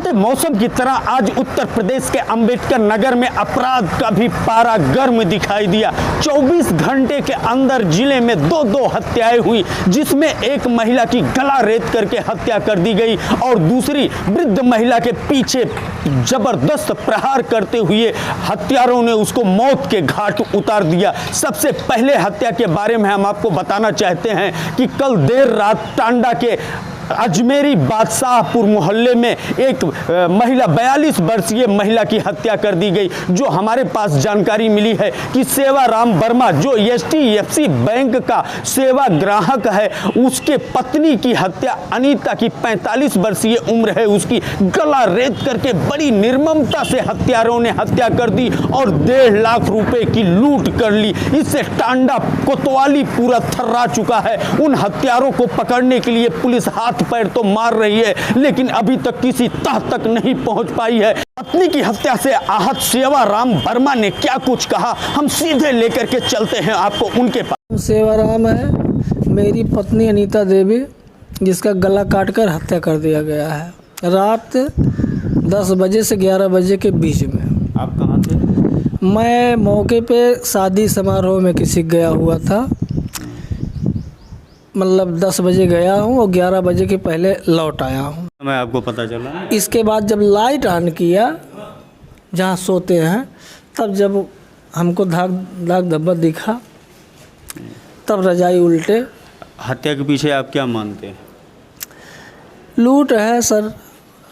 बदलते मौसम की तरह आज उत्तर प्रदेश के अंबेडकर नगर में अपराध का भी पारा गर्म दिखाई दिया। 24 घंटे के अंदर जिले में दो हत्याएं हुई, जिसमें एक महिला की गला रेत करके हत्या कर दी गई और दूसरी वृद्ध महिला के पीछे जबरदस्त प्रहार करते हुए हत्यारों ने उसको मौत के घाट उतार दिया। सबसे पहले हत्या के बारे में हम आपको बताना चाहते हैं कि कल देर रात टांडा के अजमेरी बादशाहपुर मोहल्ले में एक महिला 42 वर्षीय महिला की हत्या कर दी गई। जो हमारे पास जानकारी मिली है कि सेवाराम वर्मा जो HDFC बैंक का सेवा ग्राहक है, उसके पत्नी की हत्या अनीता की 45 वर्षीय उम्र है, उसकी गला रेत करके बड़ी निर्ममता से हत्यारों ने हत्या कर दी और 1.5 लाख रुपए की लूट कर ली। इससे टांडा कोतवाली पूरा थर्रा चुका है। उन हत्यारों को पकड़ने के लिए पुलिस हाथ पैर तो मार रही है, लेकिन अभी तक किसी तह तक नहीं पहुंच पाई है। पत्नी की हत्या से आहत सेवाराम वर्मा ने क्या कुछ कहा, हम सीधे लेकर के चलते हैं आपको उनके पास। सेवाराम है मेरी पत्नी अनीता देवी, जिसका गला काटकर हत्या कर दिया गया है रात 10 बजे से 11 बजे के बीच में। आप कहाँ थे? मैं मौके पे शादी समारोह में किसी गया हुआ था, मतलब 10 बजे गया हूँ और 11 बजे के पहले लौट आया हूँ। मैं आपको पता चला। इसके बाद जब लाइट ऑन किया जहाँ सोते हैं, तब जब हमको दाग धब्बा दिखा, तब रजाई उल्टे। हत्या के पीछे आप क्या मानते हैं? लूट है सर।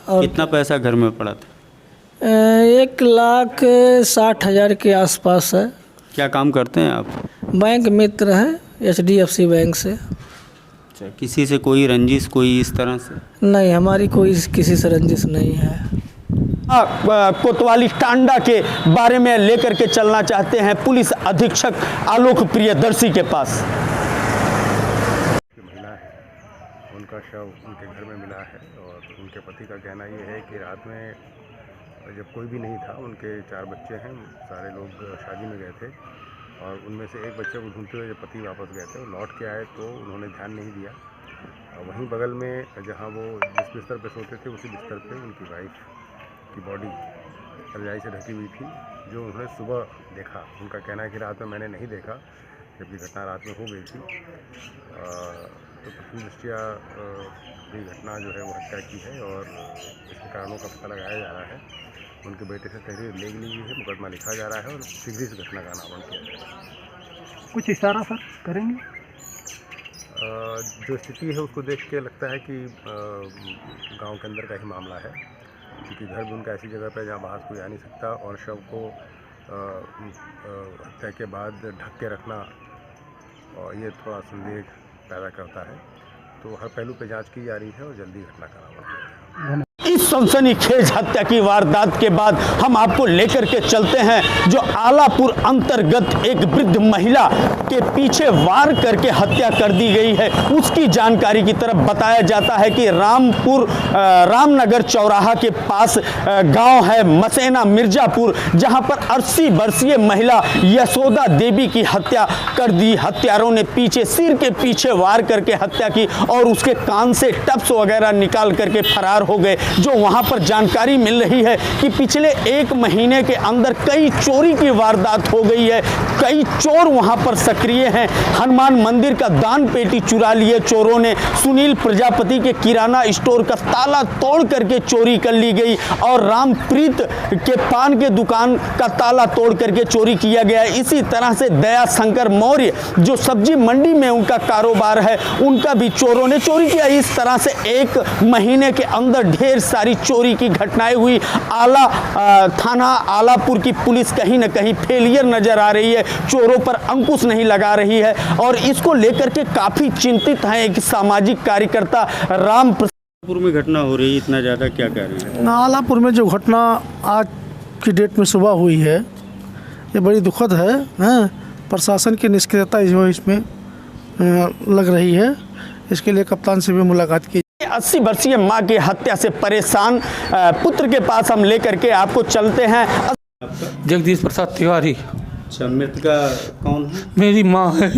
और कितना पैसा घर में पड़ा था? 1,60,000 के आसपास है। क्या काम करते हैं आप? बैंक मित्र है HDFC बैंक से। अच्छा, किसी से कोई रंजिश, कोई इस तरह से? नहीं, हमारी कोई किसी से रंजिश नहीं है। कोतवाली टांडा के बारे में लेकर के चलना चाहते हैं पुलिस अधीक्षक आलोक प्रियदर्शी के पास। महिला है, उनका शव उनके घर में मिला है और उनके पति का कहना ये है कि रात में जब कोई भी नहीं था, उनके 4 बच्चे हैं, सारे लोग शादी में गए थे और उनमें से एक बच्चे को ढूंढते हुए जब पति वापस गए थे, वो लौट के आए तो उन्होंने ध्यान नहीं दिया। वहीं बगल में जहां वो जिस बिस्तर पे सोते थे, उसी बिस्तर पे उनकी वाइफ की बॉडी रजाई से ढकी हुई थी, जो उन्होंने सुबह देखा। उनका कहना है कि रात में मैंने नहीं देखा, जबकि घटना रात में हो गई थी। तो प्रथम दृष्टया ये घटना जो है वो हत्या की है और इसके कारणों का पता लगाया जा रहा है। उनके बेटे से तहरीर ले ली है, मुकदमा लिखा जा रहा है और शीघ्र इस घटना का अनावरण किया जाएगा। कुछ इशारा सर करेंगे? जो स्थिति है उसको देख के लगता है कि गांव के अंदर का ही मामला है, क्योंकि घर भी उनका ऐसी जगह पे जहां बाहर कोई आ नहीं सकता और शव को हत्या के बाद ढक के रखना और ये थोड़ा संदेह पैदा करता है। तो हर पहलू पे जांच की जा रही है और जल्दी घटना का अनावरण किया जाएगा। इस सनसनीखेज हत्या की वारदात के बाद हम आपको लेकर के चलते हैं जो आलापुर अंतर्गत एक वृद्ध महिला के पीछे वार करके हत्या कर दी गई है। उसकी जानकारी की तरफ बताया जाता है कि रामनगर चौराहा के पास गांव है मसेना मिर्जापुर, जहां पर 80 वर्षीय महिला यशोदा देवी की हत्या कर दी। हत्यारों ने पीछे सिर के पीछे वार करके हत्या की और उसके कान से टप्स वगैरह निकाल करके फरार हो गए। जो वहां पर जानकारी मिल रही है कि पिछले 1 महीने के अंदर कई चोरी की वारदात हो गई है, कई चोर वहां पर सक्रिय हैं। हनुमान मंदिर का दान पेटी चुरा लिए चोरों ने, सुनील प्रजापति के किराना स्टोर का ताला तोड़ करके चोरी कर ली गई और रामप्रीत के पान के दुकान का ताला तोड़ करके चोरी किया गया। इसी तरह से दया शंकर मौर्य जो सब्जी मंडी में उनका कारोबार है, उनका भी चोरों ने चोरी किया। इस तरह से 1 महीने के अंदर ढेर सारी चोरी की घटनाएं हुई। थाना आलापुर की पुलिस कहीं न कहीं फेलियर नजर आ रही है, चोरों पर अंकुश नहीं लगा रही है और इसको लेकर के काफी चिंतित हैं एक सामाजिक कार्यकर्ता राम। आलापुर में घटना हो रही है, इतना ज़्यादा क्या कह रही है? आलापुर में जो घटना आज की डेट में सुबह हुई है, ये बड़ी दुखद है। प्रशासन की निष्क्रियता जो इसमें लग रही है, इसके लिए कप्तान से भी मुलाकात की। 80 वर्षीय मां की हत्या से परेशान पुत्र के पास हम लेकर के आपको चलते हैं। जगदीश प्रसाद तिवारी। अच्छा, मृतका कौन है? मेरी माँ है।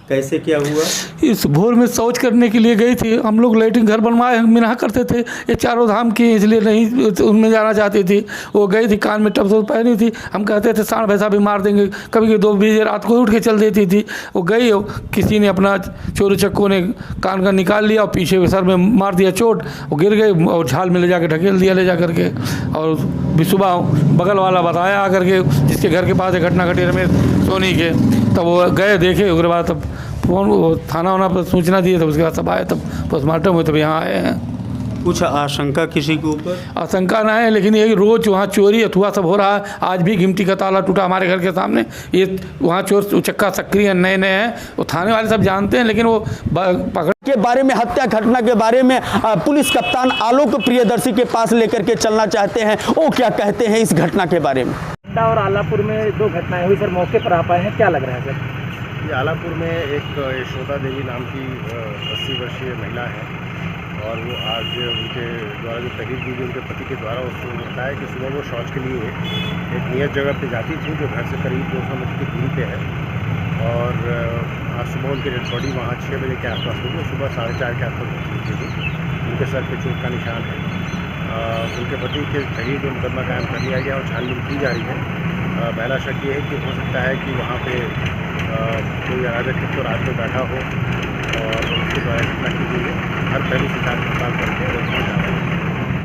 कैसे क्या हुआ? इस भोर में शौच करने के लिए गई थी। हम लोग लैट्रिन घर बनवाए मिना करते थे, ये चारों धाम की इसलिए नहीं उनमें जाना चाहती थी। वो गई थी, कान में टप पहनी थी। हम कहते थे सांड भैंसा भी मार देंगे, कभी 2 बजे रात को उठ के चल देती थी। वो गई, किसी ने अपना चोर चक्कों ने कान का निकाल लिया और पीछे सर में मार दिया चोट। वो गिर गई और झाल में ले जाके ढकेल दिया ले जा करके। और भी सुबह बगल वाला बताया आकर के, जिसके घर के पास ये घटना घटी रमेश सोनी के, तब वो गए देखे। उसके बाद तब फोन थाना वाना पर सूचना दी, तब उसके बाद सब आए, तब पोस्टमार्टम हुए, तब यहाँ आए हैं। कुछ आशंका किसी के ऊपर? आशंका ना है, लेकिन ये रोज़ वहाँ चोरी अथवा सब हो रहा है। आज भी गिमटी का ताला टूटा हमारे घर के सामने। ये वहाँ चोर उचक्का सक्रिय नए नए हैं, वो थाने वाले सब जानते हैं, लेकिन वो पकड़ के बारे में, हत्या घटना के बारे में पुलिस कप्तान आलोक प्रियदर्शी के पास लेकर के चलना चाहते हैं। वो क्या कहते हैं इस घटना के बारे में? और आलापुर में 2 घटनाएं हुई सर, मौके पर आप आए हैं, क्या लग रहा है सर? ये आलापुर में एक यशोदा देवी नाम की 80 वर्षीय महिला है, और वो आज उनके द्वारा जो तहरीर दी गई उनके पति के द्वारा, उसको बताया कि सुबह वो शौच के लिए एक नियत जगह पे जाती थी जो घर से करीब 200 मीटर की दूरी पे है। और आज सुबह उनकी डेड बॉडी वहाँ 6 बजे के आसपास हुई। सुबह 4:30 के आसपास पहुँची थी। उनके सर पे चोट का निशान है। उनके पति के तहरीर पर मुकदमा कायम कर लिया गया और छानबीन की जा रही है। पहला शक ये है कि हो सकता है कि वहाँ पे कोई अराजक तो रात को बैठा हो और उसके द्वारा घटना की गई है। हर पहलू से जांच पड़ताल करके